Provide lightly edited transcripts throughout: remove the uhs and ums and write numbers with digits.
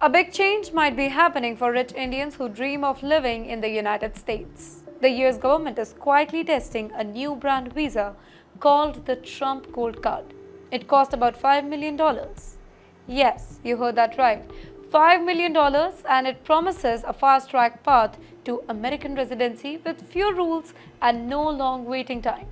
A big change might be happening for rich Indians who dream of living in the United States. The US government is quietly testing a new brand visa called the Trump Gold Card. It cost about $5 million. Yes, you heard that right. $5 million, and it promises a fast track path to American residency with few rules and no long waiting time.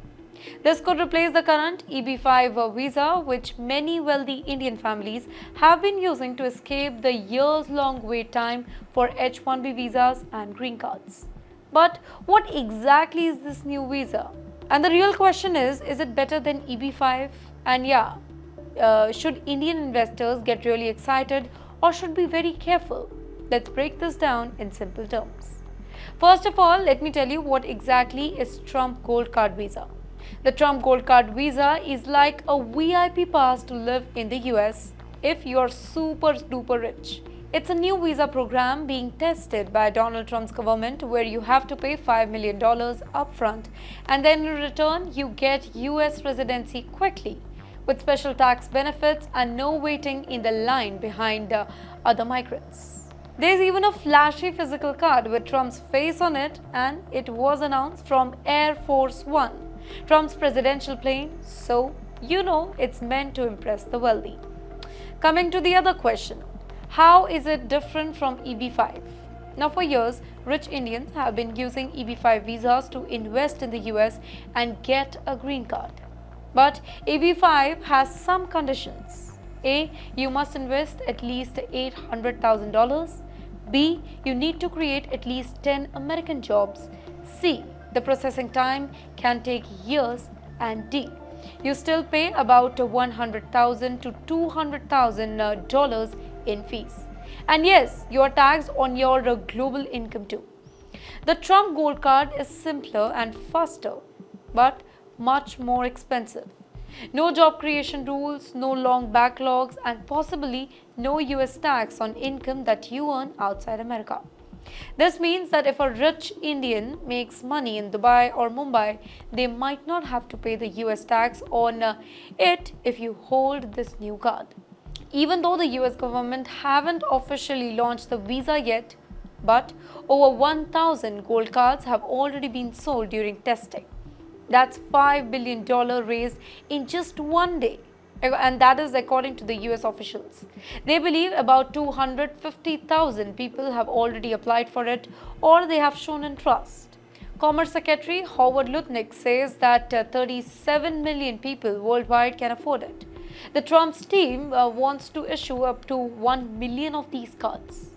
This could replace the current EB-5 visa, which many wealthy Indian families have been using to escape the years-long wait time for H-1B visas and green cards. But what exactly is this new visa? And the real question is it better than EB-5? And should Indian investors get really excited or should be very careful? Let's break this down in simple terms. First of all, let me tell you what exactly is Trump Gold Card Visa. The Trump Gold Card Visa is like a VIP pass to live in the US if you're super duper rich. It's a new visa program being tested by Donald Trump's government where you have to pay $5 million upfront and then in return you get US residency quickly with special tax benefits and no waiting in the line behind other migrants. There's even a flashy physical card with Trump's face on it, and it was announced from Air Force One, Trump's presidential plane, so you know it's meant to impress the wealthy. Coming to the other question, how is it different from EB-5? Now for years, rich Indians have been using EB-5 visas to invest in the US and get a green card. But EB-5 has some conditions. A. You must invest at least $800,000. B. You need to create at least 10 American jobs. C. The processing time can take years. And D. You still pay about $100,000 to $200,000 in fees. And yes, you are taxed on your global income too. The Trump Gold Card is simpler and faster, but much more expensive. No job creation rules, no long backlogs, and possibly no US tax on income that you earn outside America. This means that if a rich Indian makes money in Dubai or Mumbai, they might not have to pay the US tax on it if you hold this new card. Even though the US government haven't officially launched the visa yet, but over 1,000 gold cards have already been sold during testing. That's $5 billion raised in just one day, and that is according to the US officials. They believe about 250,000 people have already applied for it or they have shown interest. Commerce Secretary Howard Lutnick says that 37 million people worldwide can afford it. The Trump's team wants to issue up to 1 million of these cards.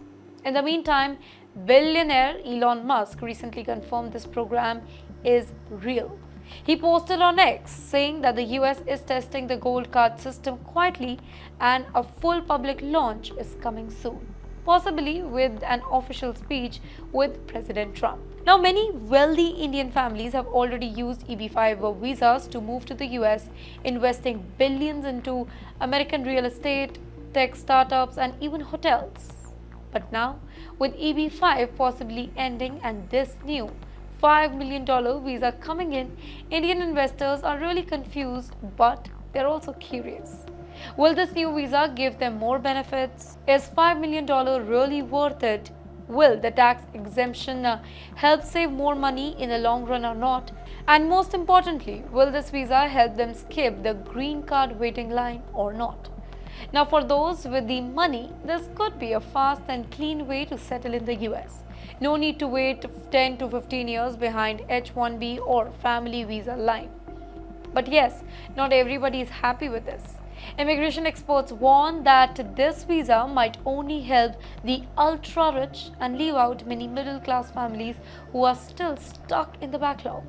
In the meantime, billionaire Elon Musk recently confirmed this program is real. He posted on X saying that the US is testing the gold card system quietly and a full public launch is coming soon, possibly with an official speech with President Trump. Now, many wealthy Indian families have already used EB-5 visas to move to the US, investing billions into American real estate, tech startups, and even hotels. But now, with EB-5 possibly ending and this new $5 million visa coming in, Indian investors are really confused, but they're also curious. Will this new visa give them more benefits? Is $5 million really worth it? Will the tax exemption help save more money in the long run or not? And most importantly, will this visa help them skip the green card waiting line or not? Now, for those with the money, this could be a fast and clean way to settle in the US. No need to wait 10 to 15 years behind H-1B or family visa line. But yes, not everybody is happy with this. Immigration experts warn that this visa might only help the ultra-rich and leave out many middle-class families who are still stuck in the backlog.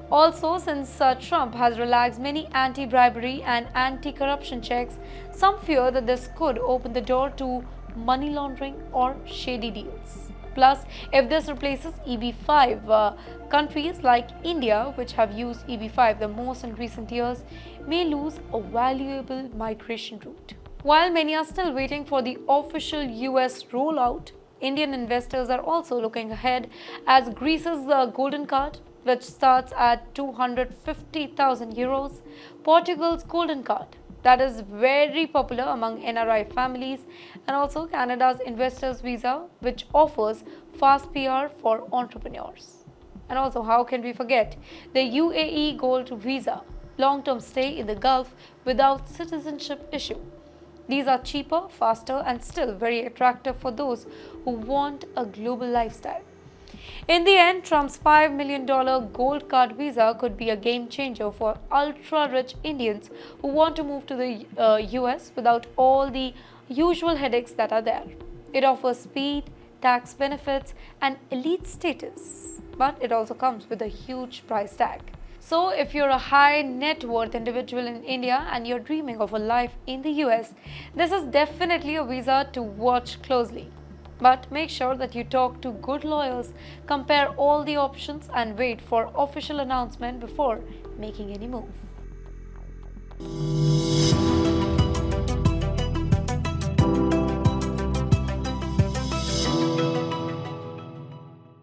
Also, since Trump has relaxed many anti-bribery and anti-corruption checks, some fear that this could open the door to money laundering or shady deals. Plus, if this replaces EB-5, countries like India, which have used EB-5 the most in recent years, may lose a valuable migration route. While many are still waiting for the official US rollout, Indian investors are also looking ahead as Greece's Golden Card, which starts at €250,000, Portugal's Golden Card, that is very popular among NRI families, and also Canada's Investors Visa, which offers fast PR for entrepreneurs. And also, how can we forget the UAE Gold Visa, long term stay in the Gulf without citizenship issue. These are cheaper, faster, and still very attractive for those who want a global lifestyle. In the end, Trump's $5 million gold card visa could be a game changer for ultra rich Indians who want to move to the US without all the usual headaches that are there. It offers speed, tax benefits, and elite status, but it also comes with a huge price tag. So, if you're a high net worth individual in India and you're dreaming of a life in the US, this is definitely a visa to watch closely. But make sure that you talk to good lawyers, compare all the options, and wait for official announcement before making any move.